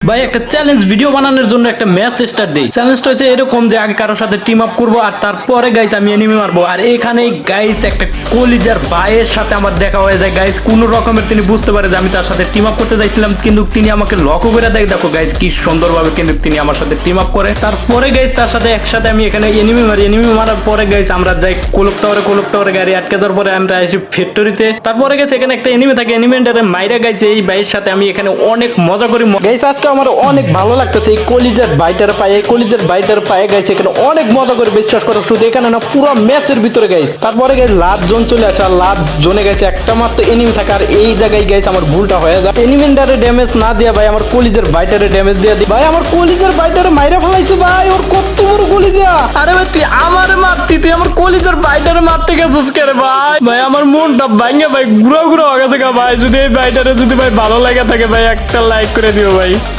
ভাই একটা challenge video বানানোর জন্য একটা ম্যাচ স্টার্ট দেই। চ্যালেঞ্জটা হচ্ছে এরকম যে আগে কারোর সাথে টিম আপ করবো আর তারপরে গাইস আমি এনিমি মারবো। আর এখানে গাইস একটা কলিজার ভাইয়ের সাথে আমার দেখা হয়ে যায় গাইস। কোন রকমের তিনি বুঝতে পারে যে আমি তার সাথে টিম আপ করতে চাইছিলাম, কিন্তু তিনি আমাকে লক্ষ্য করে দেয়। দেখো গাইস কি সুন্দরভাবে কিন্তু তিনি আমার সাথে টিম আপ করে। তারপরে গাইস তার সাথে একসাথে আমি এখানে এনিমি মারি। এনিমি মারার পরে গাইস আমরা যাই কোলক টাওয়ারে গাড়ি আটকে দেওয়ার পরে আমরা আসি ফ্যাক্টরিতে। তারপরে গেছে এখানে একটা এনিমি থাকে, এনিমিটারে মাইরা গাইছে এই ভাইয়ের সাথে আমি এখানে অনেক মজা করি গাইস। আজকে আমার অনেক ভালো লাগতেছে এই কলিজার বাইটার পায়ে গাইছে এখানে অনেক মজা করে বিশ্বাস করো। শুধু এখানে না পুরো ম্যাচের ভিতরে গাইস। তারপরে গাইস লাস্ট জোন চলে আসে আর লাস্ট জোনে গেছে একটা মাত্র এনিমি থাকে। আর এই জায়গায় গাইস আমার ভুলটা হয়ে যায়, এনিমিটারে ড্যামেজ না দিয়া ভাই আমার কলিজার বাইটারে ড্যামেজ দিয়ে দিই। ভাই আমার কলিজার বাইটারে মাইরা ফেলাইছে ভাই, ওর কত বড় কলিজা। আরে ভাই তুই আমারে মারতি, তুই আমার কলিজার বাইটারে মারতে গেছিস কে রে ভাই? ভাই আমার মনটা ভাঙে ভাই গুড়া হয়ে গেছে ভাই। যদি এই বাইটারে যদি ভাই ভালো লাগে থাকে ভাই একটা লাইক করে দিও ভাই।